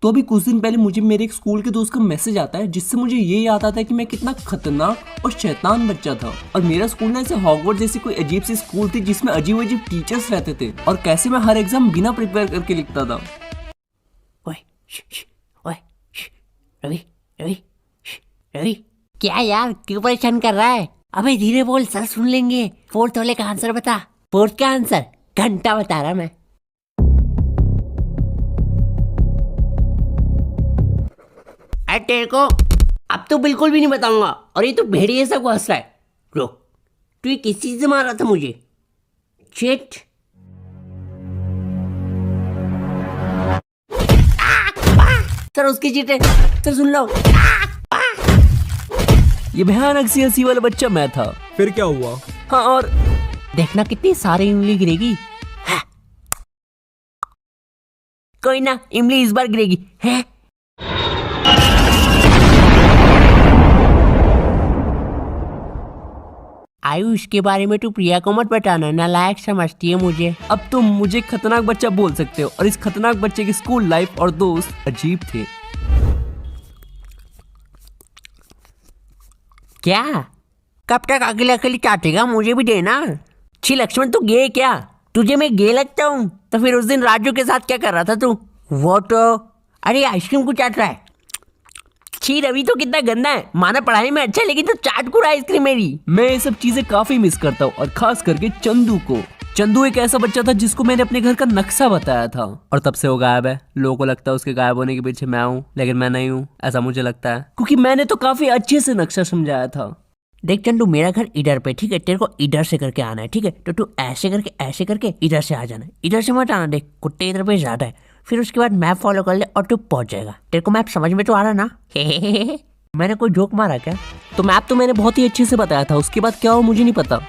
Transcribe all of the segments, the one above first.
तो अभी कुछ दिन पहले मुझे मेरे एक स्कूल के दोस्त का मैसेज आता है जिससे मुझे ये याद आता है कि मैं कितना खतरनाक और शैतान बच्चा था। और मेरा स्कूल ना ऐसे हॉगवर्ट्स जैसी कोई अजीब सी स्कूल थी जिसमें अजीब अजीब टीचर्स रहते थे और कैसे मैं हर एग्जाम बिना प्रिपेयर करके लिखता था। ओए ओए रवि रवि रवि, क्या यार क्यों परेशान कर रहा है? अबे धीरे बोल, सर सुन लेंगे। फोर्थ वाले का आंसर बता। फोर्थ का आंसर घंटा बता रहा मैं। अरे तेरे को अब तो बिल्कुल भी नहीं बताऊंगा। और ये तो भेड़िए सा को हंस रहा है। रुक, तू ये किस चीज से मार रहा था मुझे? चिट। सर उसकी चीट है, सर सुन लो। ये भयानक सी हंसी वाला बच्चा मैं था। फिर क्या हुआ? हाँ, और देखना कितनी सारी इमली गिरेगी। हाँ। कोई ना, इमली इस बार गिरेगी है। आयुष के बारे में तू प्रिया को मत बताना, नालायक समझती है मुझे। अब तुम मुझे खतरनाक बच्चा बोल सकते हो और इस खतरनाक बच्चे की स्कूल लाइफ और दोस्त अजीब थे। क्या? कब तक अकेले अकेले चाटेगा? मुझे भी देना। छी लक्ष्मण, तू गे क्या? तुझे मैं गे लगता हूँ? तो फिर उस दिन राजू के साथ क्या कर रहा था तू? वो तो अरे आइसक्रीम को चाट रहा है। छी रवि तो कितना गंदा है। माना पढ़ाई में अच्छा, लेकिन तो चाट को रहा आइसक्रीम मेरी। मैं ये सब चीजें काफी मिस करता हूँ और खास करके चंदू को। चंदू एक ऐसा बच्चा था जिसको मैंने अपने घर का नक्शा बताया था और तब से वो गायब है। लोगों को लगता है उसके गायब होने के पीछे मैं हूँ, लेकिन मैं नहीं हूँ, ऐसा मुझे लगता है, क्योंकि मैंने तो काफी अच्छे से नक्शा समझाया था। देख चंदू, मेरा घर इधर पे, ठीक है? तेरे को इधर से करके आना है, ठीक है? तो तू ऐसे करके इधर से आ जाना, इधर से मत आना। देख कुत्ते इधर पे ज्यादा है। फिर उसके बाद मैप फॉलो कर ले और तू पहुंच जाएगा। तेरे को मैप समझ में तो आ रहा ना? मैंने कोई जोक मारा क्या? तो मैप तो मैंने बहुत ही अच्छे से बताया था, उसके बाद क्या हो मुझे नहीं पता।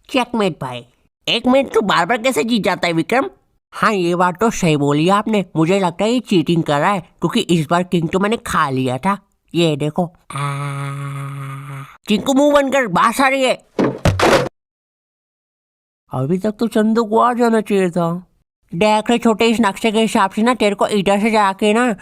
चेकमेट भाई। एक मिनट, तू बार बार कैसे जीत जाता है विक्रम? हाँ ये बात तो सही बोली आपने। मुझे लगता है ये चीटिंग कर रहा है, क्योंकि इस बार किंग तो मैंने खा लिया था। ये देखो। चिंकू मुंह बंद कर, बात आ रही है। अभी तक तो चंदू को आ जाना चाहिए था। देख रहे छोटे, इस नक्शे के हिसाब से ना तेरे को इधर से जाके ना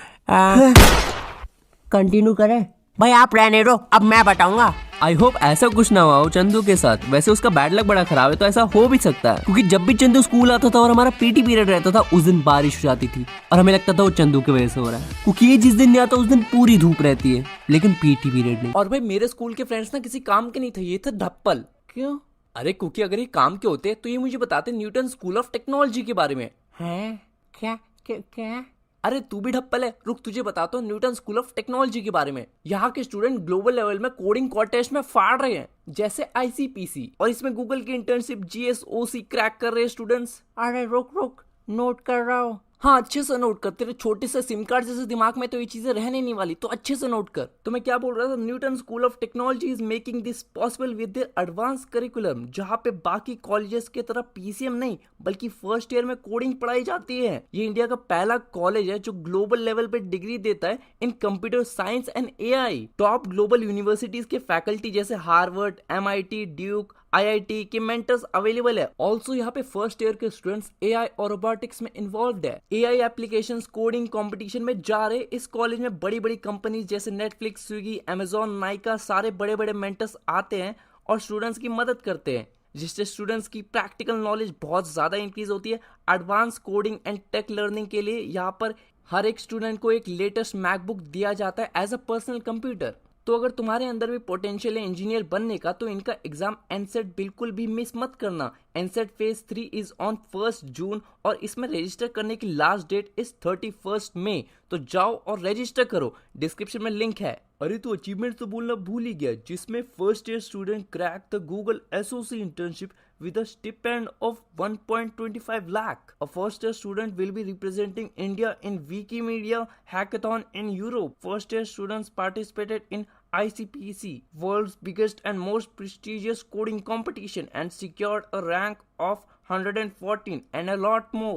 कंटिन्यू करे। भाई आप रहने दो, अब मैं बताऊंगा। आई होप ऐसा कुछ ना हुआ हो चंदू के साथ। वैसे उसका बैड लक बड़ा खराब है, तो ऐसा हो भी सकता है, क्योंकि जब भी चंदू स्कूल आता था और हमारा पीटी पीरियड रहता था, उस दिन बारिश हो जाती थी और हमें लगता था वो चंदू की वजह से हो रहा है, क्योंकि ये जिस दिन नहीं आता उस दिन पूरी धूप रहती है, लेकिन पीटी पीरियड नहीं। और भाई मेरे स्कूल के फ्रेंड्स ना किसी काम के नहीं थे, ये थे धप्पल। क्यों? अरे क्योंकि अगर ये काम के होते तो ये मुझे बताते न्यूटन स्कूल ऑफ टेक्नोलॉजी के बारे में। हैं? क्या क्या क्या? अरे तू भी ढप्पल है, रुक तुझे बताता हूँ न्यूटन स्कूल ऑफ टेक्नोलॉजी के बारे में। यहाँ के स्टूडेंट ग्लोबल लेवल में कोडिंग कॉन्टेस्ट में फाड़ रहे हैं, जैसे ICPC, और इसमें गूगल की इंटर्नशिप GSOC क्रैक कर रहे हैं स्टूडेंट्स। अरे रुक, नोट कर रहा हूँ। हाँ अच्छे से नोट कर, तेरे छोटे से सिम कार्ड जैसे दिमाग में तो ये चीजें रहने नहीं वाली, तो अच्छे से नोट कर। तो मैं क्या बोल रहा था, Newton school of technology is making this possible with their advance curriculum, जहाँ पे बाकी कॉलेजेस की तरह PCM नहीं बल्कि फर्स्ट ईयर में कोडिंग पढ़ाई जाती है। ये इंडिया का पहला कॉलेज है जो ग्लोबल लेवल पे डिग्री देता है इन computer science and AI। Top global universities के फैकल्टी जैसे हार्वर्ड, MIT, ड्यूक, IIT के मेंटर्स अवेलेबल है। ऑल्सो यहाँ पे फर्स्ट ईयर के स्टूडेंट्स AI और रोबोटिक्स में इन्वॉल्व है। AI एप्लीकेशंस कोडिंग कंपटीशन में जा रहे। इस कॉलेज में बड़ी बड़ी कंपनीज जैसे नेटफ्लिक्स, स्विगी, अमेजॉन, नाइका, सारे बड़े बड़े मेंटर्स आते हैं और स्टूडेंट्स की मदद करते हैं, जिससे स्टूडेंट्स की प्रैक्टिकल नॉलेज बहुत ज्यादा इंक्रीज होती है। Advance coding and tech learning के लिए यहाँ पर हर एक स्टूडेंट को एक लेटेस्ट मैकबुक दिया जाता है एज अ पर्सनल कंप्यूटर। तो अगर तुम्हारे अंदर भी पोटेंशियल है इंजीनियर बनने का, तो इनका एग्जाम एनसेट बिल्कुल भी मिस मत करना। एनसेट फेज 3 इज ऑन 1 जून और इसमें रजिस्टर करने की लास्ट डेट इज 31 मई। तो जाओ और रजिस्टर करो, डिस्क्रिप्शन में लिंक है। अरे तू अचीवमेंट तो बोलना भूल ही गया, जिसमें first year student crack the Google SOC internship with a stipend of 1.25 lakh. A first year student will be representing India in Wikimedia Hackathon in Europe. First year students participated in ICPC, world's biggest and most prestigious coding competition, and secured a rank of 114 and a lot more.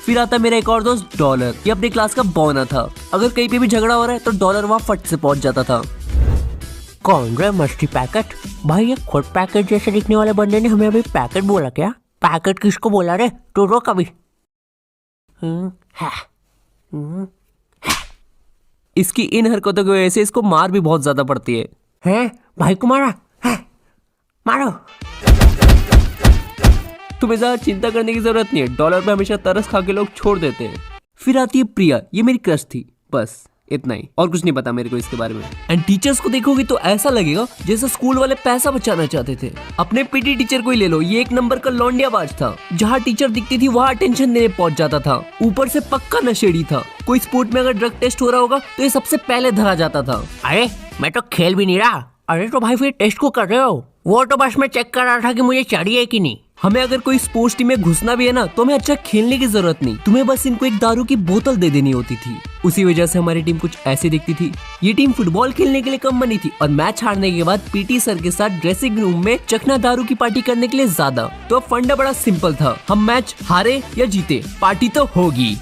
फिर आता मेरा एक और दोस्त dollar. ये अपनी class का बौना था। अगर कहीं पे भी झगड़ा हो रहा है तो डॉलर वहां फट से पहुंच जाता था। कौन रे मस्ती पैकेट? भाई ये खुद पैकेट जैसे दिखने वाले बंदे ने हमें अभी पैकेट बोला क्या? पैकेट किसको बोला रे? तो रो कभी। इसकी इन हरकतों की वजह से इसको मार भी बहुत ज्यादा पड़ती है। हैं भाई को मारा है? मारो। तुम्हें ज्यादा चिंता करने की जरूरत नहीं है, डॉलर पे हमेशा तरस खा के लोग छोड़ देते हैं। फिर आती है प्रिया, ये मेरी क्रश थी, बस इतना ही, और कुछ नहीं पता मेरे को इसके बारे में। एंड टीचर्स को देखोगे तो ऐसा लगेगा जैसे स्कूल वाले पैसा बचाना चाहते थे। अपने पीटी टीचर को ही ले लो, ये एक नंबर का लौंडियाबाज था। जहाँ टीचर दिखती थी वहाँ अटेंशन देने पहुंच जाता था। ऊपर से पक्का नशेड़ी था। कोई स्पोर्ट में अगर ड्रग टेस्ट हो रहा होगा तो ये सबसे पहले धरा जाता था। अरे मैं तो खेल भी नहीं रहा। अरे तो भाई फिर टेस्ट को कर रहे हो? वो तो बस मैं चेक कर रहा था कि मुझे चाहिए कि नहीं। हमें अगर कोई स्पोर्ट्स टीम में घुसना भी है ना, तो हमें अच्छा खेलने की जरूरत नहीं, तुम्हें बस इनको एक दारू की बोतल दे देनी होती थी। उसी वजह से हमारी टीम कुछ ऐसी दिखती थी। ये टीम फुटबॉल खेलने के लिए कम बनी थी और मैच हारने के बाद पीटी सर के साथ ड्रेसिंग रूम में चखना दारू की पार्टी करने के लिए ज्यादा। तो अब फंडा बड़ा सिंपल था, हम मैच हारे या जीते पार्टी तो होगी।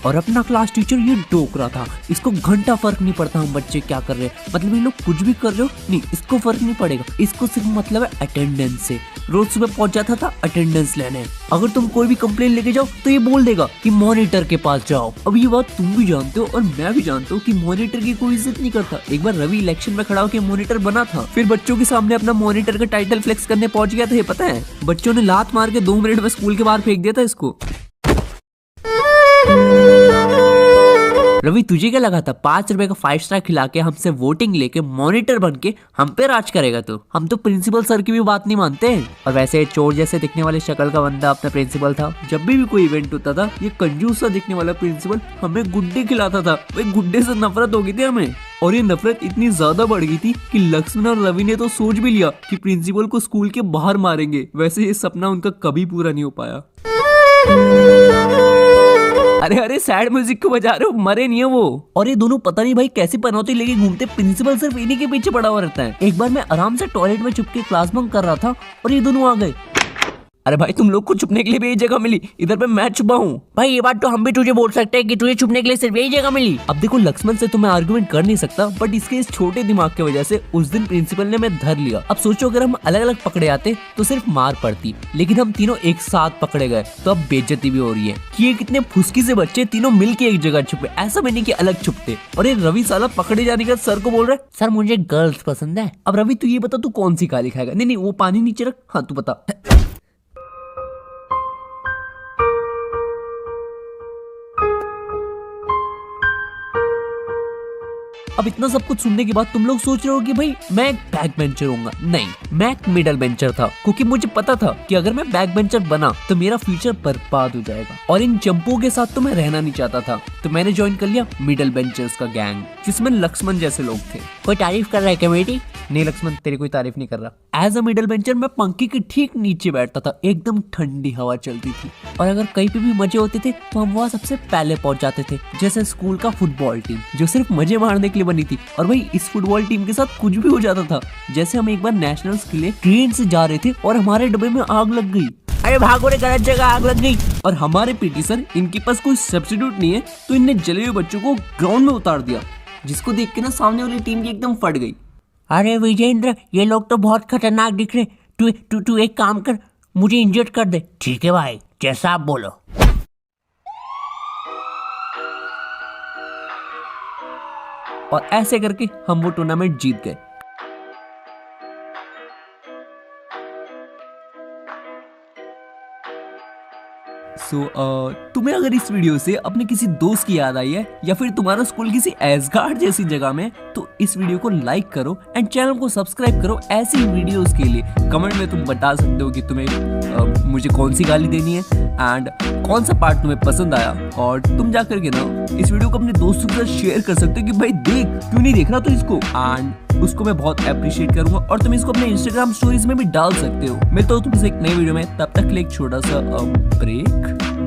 और अपना क्लास टीचर ये टोक रहा था, इसको घंटा फर्क नहीं पड़ता हम बच्चे क्या कर रहे हैं, मतलब ये लोग कुछ भी कर रहे हो नहीं, इसको फर्क नहीं पड़ेगा, इसको सिर्फ मतलब है अटेंडेंस से। रोज सुबह पहुंच जाता था अटेंडेंस लेने। अगर तुम कोई भी कंप्लेन लेके जाओ तो ये बोल देगा कि मॉनिटर के पास जाओ। अब ये बात तुम भी जानते हो और मैं भी जानता हूँ कि मॉनिटर की कोई इज्जत नहीं करता। एक बार रवि इलेक्शन में खड़ा होकर मॉनिटर बना था, फिर बच्चों के सामने अपना मॉनिटर का टाइटल फ्लेक्स करने पहुंच गया था। ये पता है, बच्चों ने लात मार के 2 मिनट में स्कूल के बाहर फेंक दिया था इसको। रवि तुझे क्या लगा था 5 रुपए का 5 स्टार खिला के हमसे वोटिंग लेके मॉनिटर बन के हम पे राज करेगा? तो हम तो प्रिंसिपल सर की भी बात नहीं मानते हैं। और वैसे चोर जैसे दिखने वाले शक्ल का बंदा अपना प्रिंसिपल था। जब भी कोई इवेंट होता था ये कंजूस सा दिखने वाला प्रिंसिपल हमें गुड्डे खिलाता था। भाई गुड्डे से नफरत हो गई थी हमें, और ये नफरत इतनी ज्यादा बढ़ गई थी कि लक्ष्मण और रवि ने तो सोच भी लिया कि प्रिंसिपल को स्कूल के बाहर मारेंगे। वैसे ये सपना उनका कभी पूरा नहीं हो पाया। अरे अरे सैड म्यूजिक को बजा रहे हो, मरे नहीं है वो। और ये दोनों पता नहीं भाई कैसी पनौती लेके घूमते, प्रिंसिपल सिर्फ इन्हीं के पीछे पड़ा हुआ रहता है। एक बार मैं आराम से टॉयलेट में चुपके क्लास बंक कर रहा था और ये दोनों आ गए। अरे भाई तुम लोग को छुपने के लिए भी यही जगह मिली, इधर पे मैं छुपा हूँ। भाई ये बात तो हम भी तुझे बोल सकते हैं कि तुझे छुपने के लिए सिर्फ यही जगह मिली। अब देखो लक्ष्मण से तो मैं आर्गुमेंट कर नहीं सकता, बट इसके इस छोटे दिमाग की वजह से उस दिन प्रिंसिपल ने मैं धर लिया। अब सोचो अगर हम अलग अलग पकड़े आते तो सिर्फ मार पड़ती, लेकिन हम तीनों एक साथ पकड़े गए तो अब बेइज्जती भी हो रही है कि ये कितने फुसकी से बच्चे तीनों मिलके एक जगह छुपे। ऐसा भी नहीं कि अलग छुपते। और ये रवि साला पकड़े जाने का सर को बोल रहा है सर मुझे गर्ल्स पसंद है। अब रवि तू ये बता तू कौन सी गाली खाएगा? नहीं वो पानी नीचे रख। हाँ तू बता। अब इतना सब कुछ सुनने के बाद तुम लोग सोच रहे हो कि भाई मैं एक बैक बेंचर होऊंगा। नहीं, मैं एक मिडल बेंचर था, क्योंकि मुझे पता था कि अगर मैं बैक बेंचर बना तो मेरा फ्यूचर बर्बाद हो जाएगा। और इन चंपों के साथ तो मैं रहना नहीं चाहता था, तो मैंने ज्वाइन कर लिया मिडल बेंचर्स का गैंग, जिसमें लक्ष्मण जैसे लोग थे। कोई तारीफ कर रहा है क्या मेरी? नहीं लक्ष्मण तेरी कोई तारीफ नहीं कर रहा। एज अ मिडल बेंचर मैं पंखे के ठीक नीचे बैठता था, एकदम ठंडी हवा चलती थी, और अगर कहीं पे भी मजे होते थे तो हम वहाँ सबसे पहले पहुंच जाते थे। जैसे स्कूल का फुटबॉल टीम जो सिर्फ मजे मारने के लिए बनी थी, और भाई इस फुटबॉल टीम के साथ कुछ भी हो जाता था। जैसे हम एक बार नेशनल्स के लिए ट्रेन से जा रहे थे और हमारे डब्बे में आग लग गई। अरे भागो रे, गलत जगह आग लग गई। और हमारे पीटी सर, इनके पास कोई सब्स्टिट्यूट नहीं है, तो इनने जले हुए बच्चों को ग्राउंड में उतार दिया, जिसको देख के ना सामने वाली टीम की एकदम फट गई। अरे विजेंद्र, ये लोग तो बहुत खतरनाक दिख रहे। तू एक काम कर, मुझे इंजर्ड कर दे। ठीक है भाई, जैसा आप बोलो। और ऐसे करके हम वो टूर्नामेंट जीत गए। तुम्हें अगर इस वीडियो से अपने किसी दोस्त की याद आई है, या फिर तुम्हारा स्कूल किसी एसगार्ड जैसी जगह में, तो इस वीडियो को लाइक करो एंड चैनल को सब्सक्राइब करो ऐसी वीडियोस के लिए। कमेंट में तुम बता सकते हो कि तुम्हें मुझे कौन सी गाली देनी है एंड कौन सा पार्ट तुम्हें पसंद आया, और तुम जा करके ना इस वीडियो को अपने दोस्तों के साथ शेयर कर सकते हो कि भाई देख, क्यों नहीं देख रहा तो इसको, एंड उसको मैं बहुत अप्रिशिएट करूंगा। और तुम इसको अपने इंस्टाग्राम स्टोरीज में भी डाल सकते हो। मिलता हूं तुमसे एक नई वीडियो में, तब तक के लिए एक छोटा सा ब्रेक।